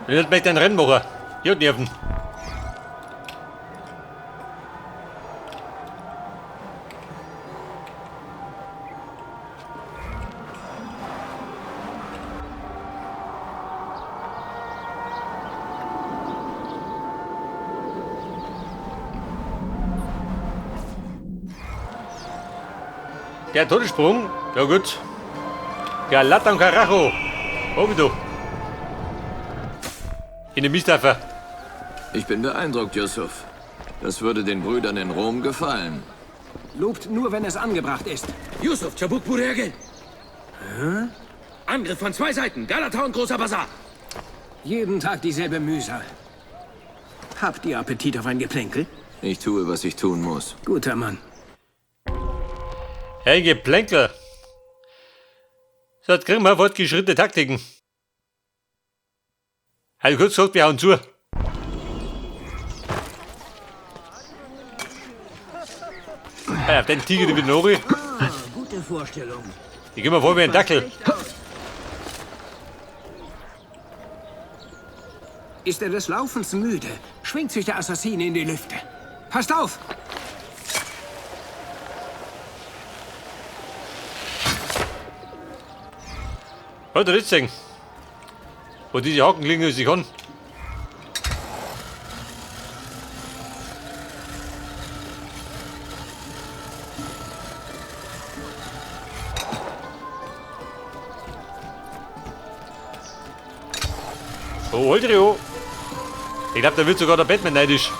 Und jetzt möchte ich ein Rennen machen. Hier nerven. Der Todessprung, ja gut. Galata und Carajo. Oh, wie du. In den Mistaffer. Ich bin beeindruckt, Yusuf. Das würde den Brüdern in Rom gefallen. Lobt nur, wenn es angebracht ist. Yusuf, Chabuk Burege. Angriff von 2 Seiten. Galata und Großer Bazar. Jeden Tag dieselbe Mühsal. Habt ihr Appetit auf ein Geplänkel? Ich tue, was ich tun muss. Guter Mann. Hey, Geplänkel. So, jetzt kriegen wir fortgeschrittene Taktiken. Halt kurz gesagt, wir hauen zu. Hey, auf den Tiger, die mit Nori. Gute Vorstellung. Die gehen wir vor wie ein Dackel. Ist er des Laufens müde, schwingt sich der Assassine in die Lüfte. Passt auf! Hört ihr das sehen? Wo diese Hakenklinge sich an. Oh, holt ihr oh. Ich glaube, da wird sogar der Batman neidisch.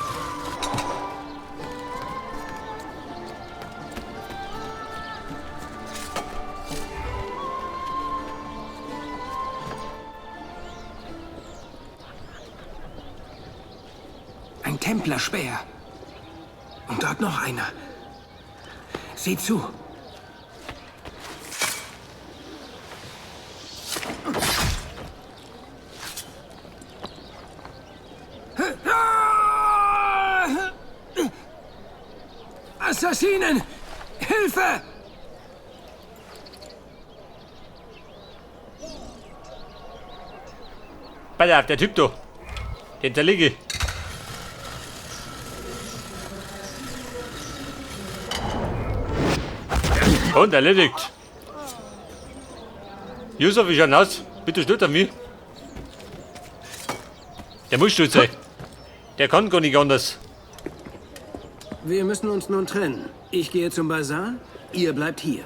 Ein Templerspeer. Und dort noch einer. Sieh zu. Assassinen! Hilfe! Pass auf, der Typ da. Den zerlege ich. Und erledigt. Yusuf, wie schaut aus? Bitte stört an mich. Der muss stolz sein. Der kann gar nicht anders. Wir müssen uns nun trennen. Ich gehe zum Bazar, ihr bleibt hier.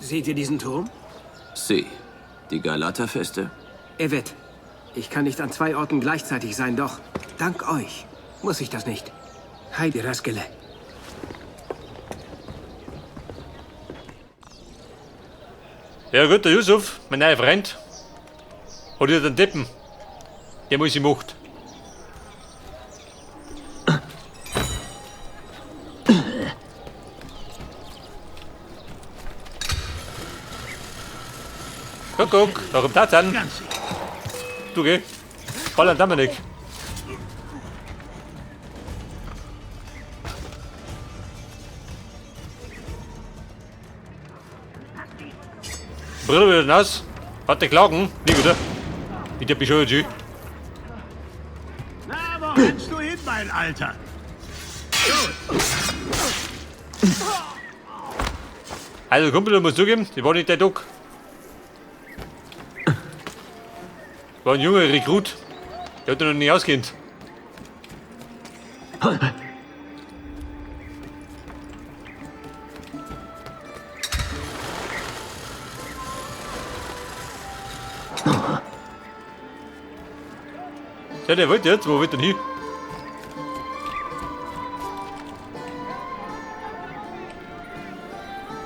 Seht ihr diesen Turm? Sie. Die Galata-Feste? Evet. Ich kann nicht an 2 Orten gleichzeitig sein, doch dank euch muss ich das nicht. Heidi Raskele. Ja gut, der Yusuf, mein neuer Freund, hat hier den Deppen. Der muss ich macht. Guck, da kommt Tarzan. Du geh. Ball an Dominik. Brille wieder nass. Hat der Klagen? Nicht, oder? Mit der Bischöji. Na, wo rennst du hin, mein Alter? Also Kumpel, du musst zugeben, die war nicht der Duck. War ein junger Rekrut. Der hat noch nicht auskennt. Ja, der wollte jetzt. Wo will denn hin?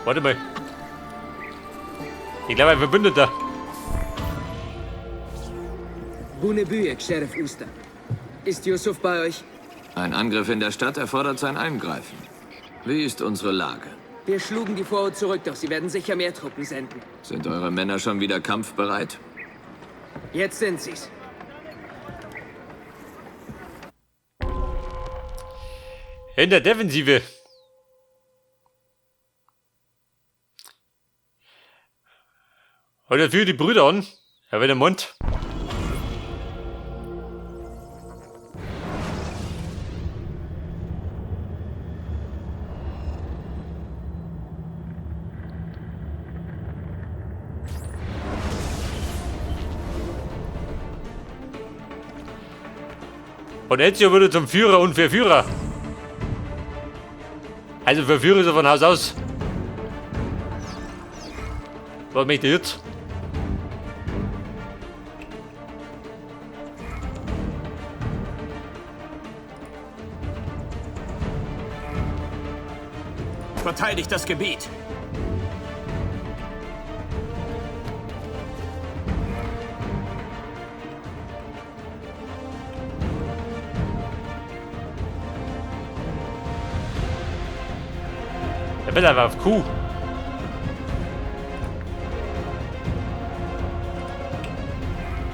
Warte mal. Ich glaube, ein Verbündeter. Bunebüyek, Sheriff Uster. Ist Yusuf bei euch? Ein Angriff in der Stadt erfordert sein Eingreifen. Wie ist unsere Lage? Wir schlugen die Vorhut zurück, doch sie werden sicher mehr Truppen senden. Sind eure Männer schon wieder kampfbereit? Jetzt sind sie's. In der Defensive. Oder für die Brüder an. Er wird der Mund. Und Ezio wurde zum Führer und Verführer. Also Verführer ist er von Haus aus. Was möchte ich jetzt? Verteidigt das Gebiet. Der will einfach auf Kuh.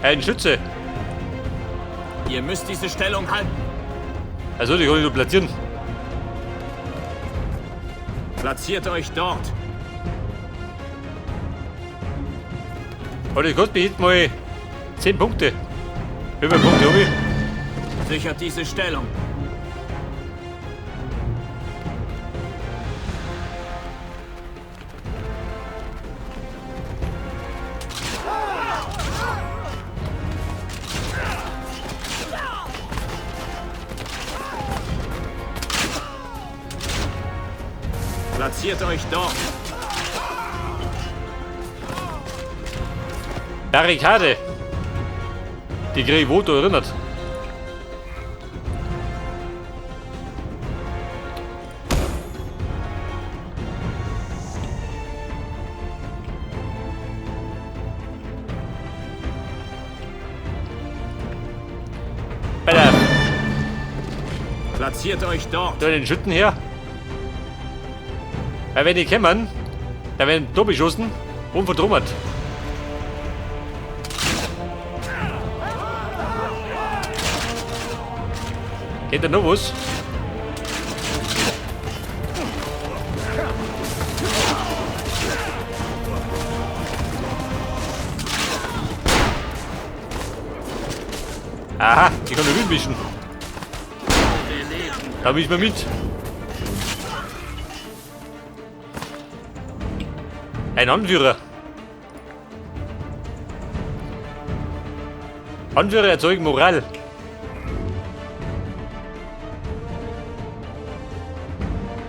Ein Schütze. Ihr müsst diese Stellung halten. Also die kann ich nur platzieren. Platziert euch dort. Und das kostet mir jetzt mal 10 Punkte. Wie viele Punkte habe ich? Sichert diese Stellung. Platziert euch dort. Barrikade. Die Grivoto erinnert. Platziert euch dort. Da den Schütten her. Weil wenn die kämmern, dann werden durchgeschossen und verdrummert. Geht da noch was? Aha, ich kann noch mitmischen. Da mischen wir mit. Ein Anführer. Anführer erzeugen Moral.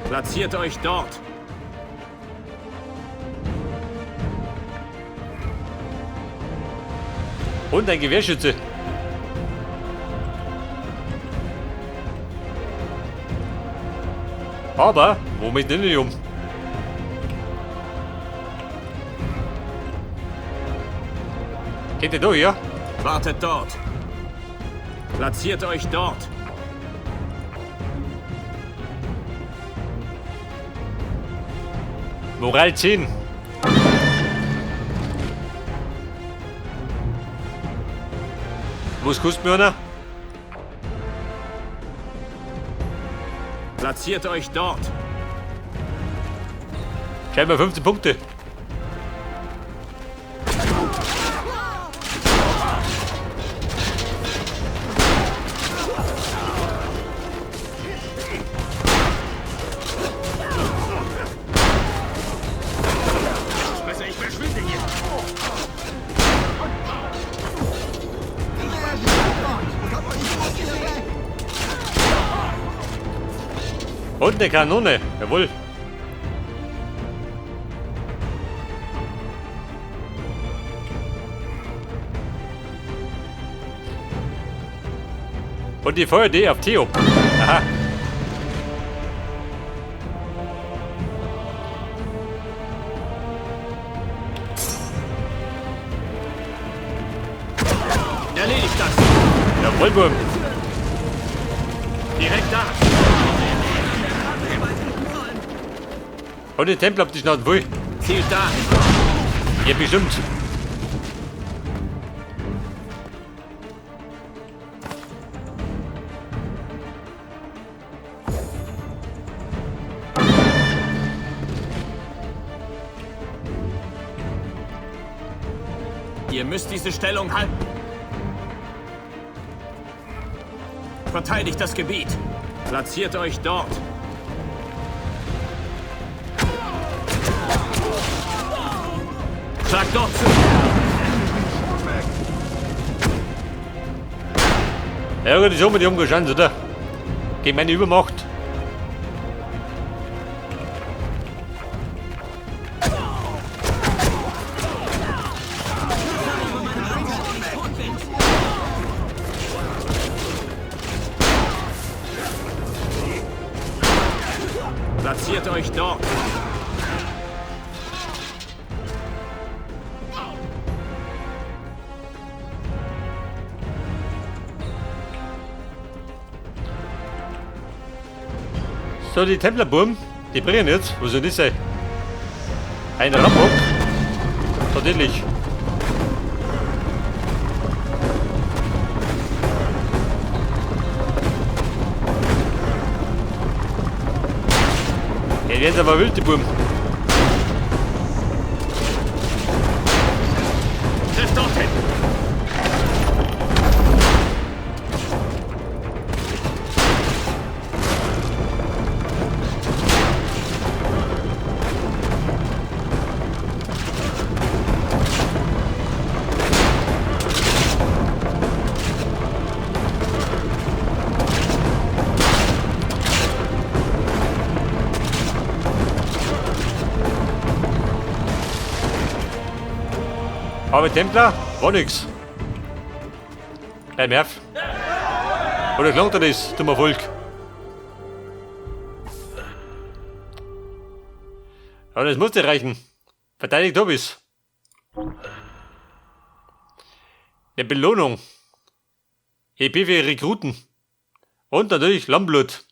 Platziert euch dort. Und ein Gewehrschütze. Aber, womit denn nicht um? Geht ihr da hier? Wartet dort. Platziert euch dort. Moral 10. Was kostet mir einer? Platziert euch dort. Scheinbar 15 Punkte. Besser, ich verschwinde hier. Und eine Kanone. Jawohl. Und die Feuer-D auf Theo. Aha. Erledigt das. Jawohl, Burm. Direkt da. Und den Tempel auf die Schnauze voll. Zielt da. Ja, bestimmt. Ihr müsst diese Stellung halten. Verteidigt das Gebiet. Platziert euch dort. Schlagt dort zu. Ja gut, so mit die umgeschaut, oder? Gegen meine Übermacht. Platziert euch dort. So, die Templerburm, die bringen jetzt. Wo soll das sein? Ein Rambock. Tatsächlich. Ja, werden aber wild, die Burm. Trifft dorthin. Aber Templer war nix. Ein Nerv. Oder gelangt er das zum Erfolg? Aber das muss dir reichen. Verteidigt du bist. Eine Belohnung. EP für Rekruten. Und natürlich Lammblut.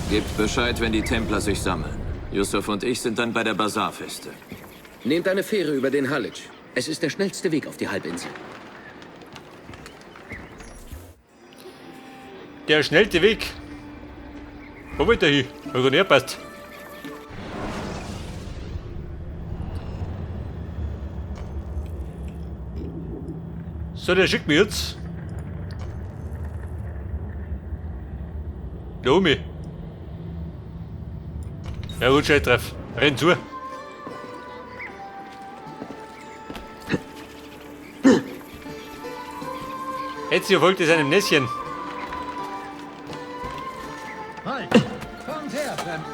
Gebt Bescheid, wenn die Templer sich sammeln. Yusuf und ich sind dann bei der Basarfeste. Nehmt eine Fähre über den Halitsch. Es ist der schnellste Weg auf die Halbinsel. Der schnellste Weg. Wo will der hin? Wo er näher passt. So, der schickt mir jetzt. Da oben. Ja gut, Scheittreff. Renn zu. Jetzt folgt es einem Näschen. Halt! Kommt her, Fremd!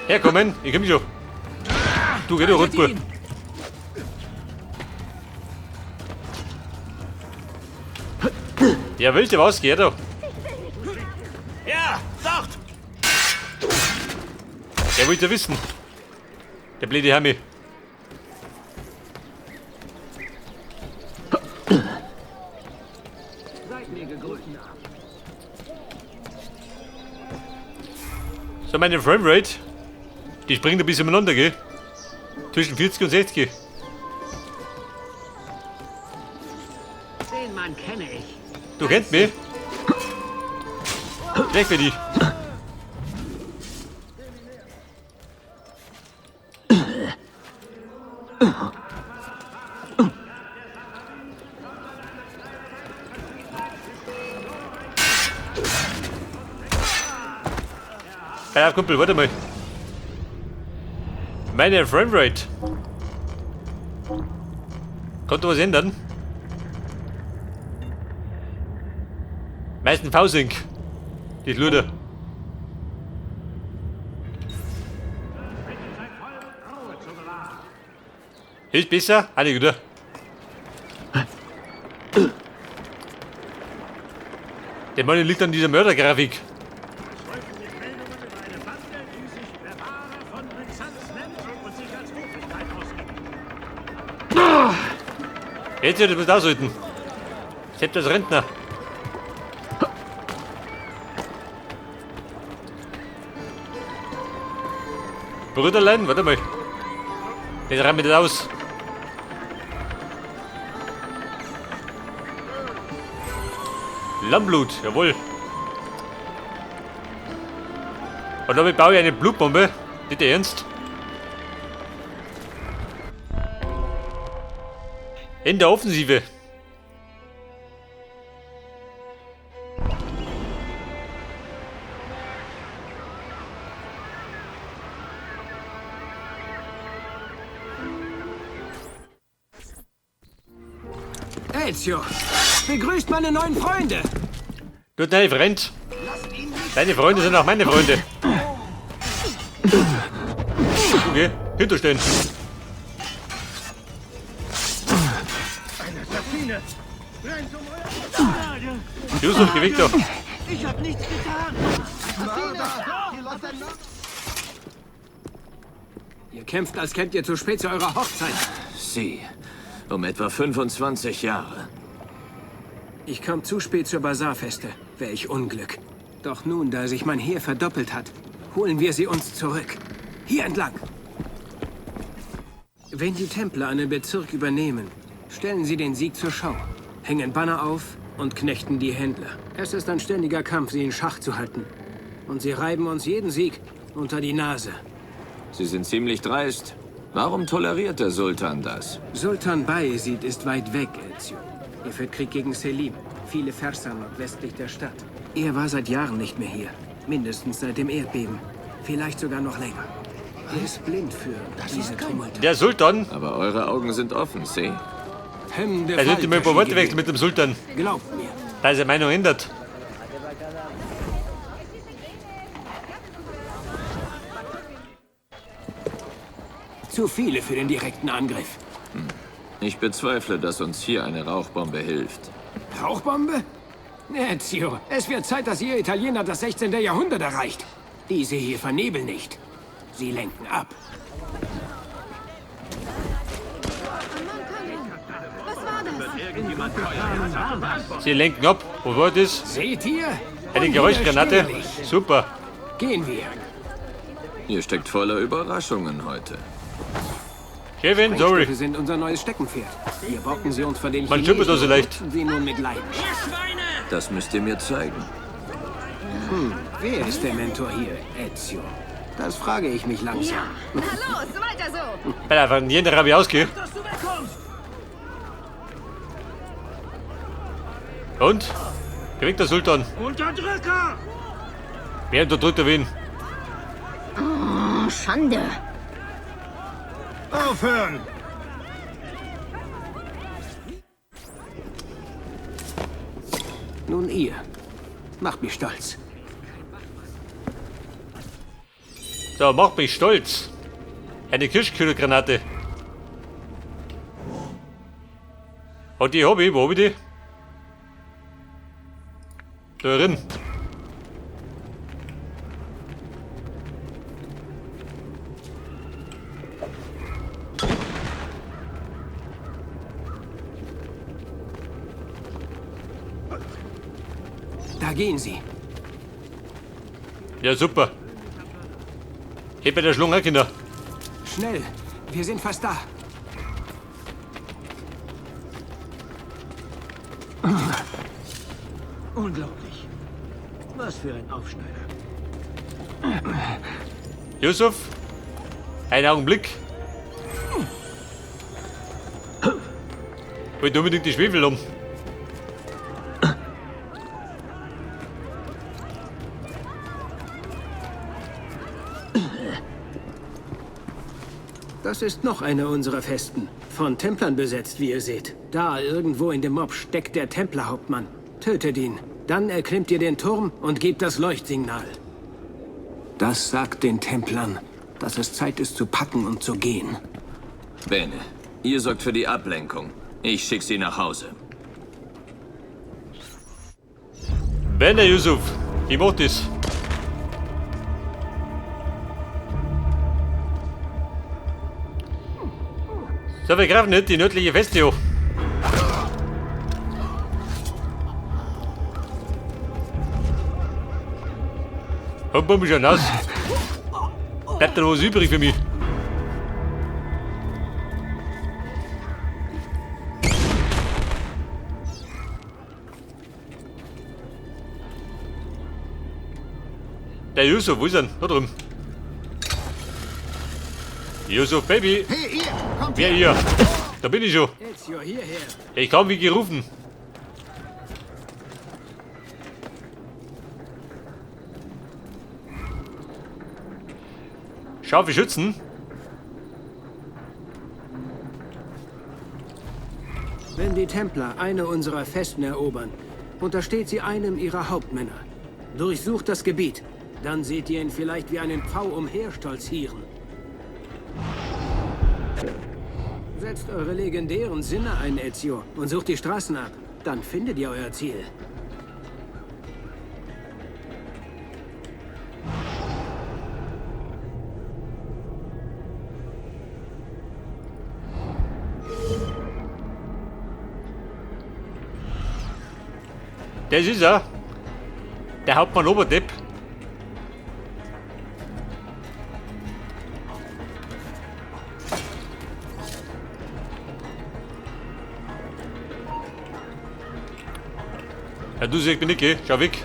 Herkommen, ich komm schon. Du, geh doch rüber. Ja, willst du was? Geh doch. Ja, dort. Der wollte wissen. Der blöde Hammi. So, meine Framerate, die springt ein bisschen umeinander, gell? Zwischen 40 und 60. Den Mann kenne ich. Du kennst mich? Schlecht für dich. Ja, Kumpel, warte mal. Meine Framerate. Konnte was ändern? Meisten V-Sync. Die Luder. Ist besser? Auch nicht, oder? Der Mann liegt an dieser Mördergrafik. Jetzt wird es aushalten. Selbst als Rentner. Brüderlein, warte mal. Den räumen wir das aus. Lammblut, jawohl. Und damit baue ich eine Blutbombe. Nicht ernst. In der Offensive Ezio, begrüßt meine neuen Freunde. Du, deine Freund. Deine Freunde sind auch meine Freunde. Okay, hinterstehen. Yusuf, geh weg doch. Ich hab nichts getan! Ihr kämpft, als kämpft ihr zu spät zu eurer Hochzeit. Sie. Um etwa 25 Jahre. Ich kam zu spät zur Basarfeste. Welch Unglück. Doch nun, da sich mein Heer verdoppelt hat, holen wir sie uns zurück. Hier entlang. Wenn die Templer einen Bezirk übernehmen, stellen sie den Sieg zur Schau, hängen Banner auf und knechten die Händler. Es ist ein ständiger Kampf, sie in Schach zu halten. Und sie reiben uns jeden Sieg unter die Nase. Sie sind ziemlich dreist. Warum toleriert der Sultan das? Sultan Bayezid ist weit weg, Ezio. Er führt Krieg gegen Selim, viele Versa nordwestlich der Stadt. Er war seit Jahren nicht mehr hier. Mindestens seit dem Erdbeben. Vielleicht sogar noch länger. Er ist blind für diese Tumulte. Der Sultan. Aber eure Augen sind offen, See. Hemmende Er sollte mir ein paar Worte wechseln mit dem Sultan. Glaubt mir. Da ist seine Meinung ändert. Zu viele für den direkten Angriff. Ich bezweifle, dass uns hier eine Rauchbombe hilft. Rauchbombe? Ezio, es wird Zeit, dass ihr Italiener das 16. Jahrhundert erreicht. Diese hier vernebeln nicht. Sie lenken ab. Was war das? Sie lenken ab. Wo war das? Seht ihr? Eine Geräuschgranate. Super. Gehen wir. Ihr steckt voller Überraschungen heute. Kevin, sorry. Sprengstoffe sind unser neues Steckenpferd. Wir bocken sie uns vor den Man schippert das so leicht. nutzen sie nun mit Leidenschaft. Das müsst ihr mir zeigen. Wer ist der Mentor hier, Ezio? Das frage ich mich langsam. Na los, weiter so! Weil einfach jeder Rabbi ausgeht. Und? Gewinnt der Sultan. Unterdrücker! Wer unterdrückt wen? Oh, Schande! Aufhören! Nun ihr. Macht mich stolz. So, macht mich stolz. Eine Kirschkühlergranate. Und die habe ich, wo habe ich die? Da drin. Da gehen sie. Ja, super. Heb mir der Schlung, Kinder. Schnell. Wir sind fast da. Unglaublich. Was für ein Aufschneider. Yusuf, einen Augenblick. Ich wollte unbedingt die Schwefel um. Das ist noch eine unserer Festen. Von Templern besetzt, wie ihr seht. Da, irgendwo in dem Mob, steckt der Templerhauptmann. Tötet ihn. Dann erklimmt ihr den Turm und gebt das Leuchtsignal. Das sagt den Templern, dass es Zeit ist zu packen und zu gehen. Bene, ihr sorgt für die Ablenkung. Ich schicke sie nach Hause. Wenn der Yusuf, wie macht das? So, wir greifen nicht die nördliche Feste hoch. Und bumm schon aus. Bleibt da noch was übrig für mich? Der Yusuf, wo ist er denn? Da drüben. Yusuf, Baby. Hey, ihr! Kommt Wer hier? Da bin ich schon. Ezio, hierher. Ich kam wie gerufen. Scharfe Schützen. Wenn die Templer eine unserer Festen erobern, untersteht sie einem ihrer Hauptmänner. Durchsucht das Gebiet. Dann seht ihr ihn vielleicht wie einen Pfau umherstolzieren. Setzt eure legendären Sinne ein, Ezio, und sucht die Straßen ab. Dann findet ihr euer Ziel. Das ist er. Der Hauptmann Oberdepp. Ja, du siehst mich nicht, geh. Schau weg.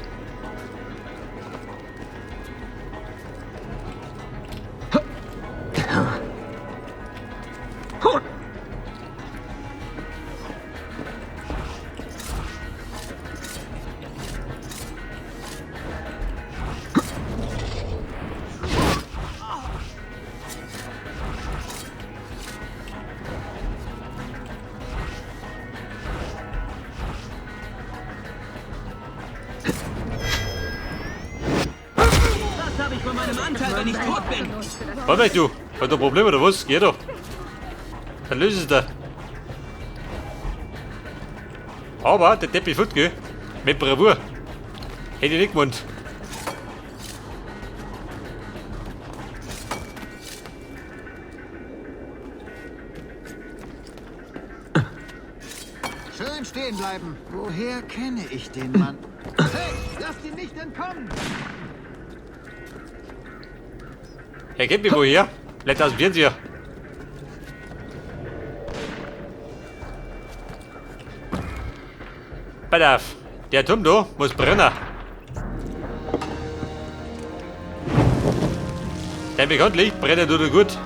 Das habe ich von meinem Anteil, wenn ich tot bin. Warte mal, du. Hat du ein Problem oder was? Geh doch. Dann löse es da. Aber der Depp ist gut, gell? Mit Bravour. Hätte ich nicht gemeint. Schön stehen bleiben. Woher kenne ich den Mann? Hey, lasst ihn nicht entkommen! Er kennt mich woher. Vielleicht aus dem Fernseher. Pass auf. Der Turm da muss brennen. Denn bekanntlich brennt er nur gut.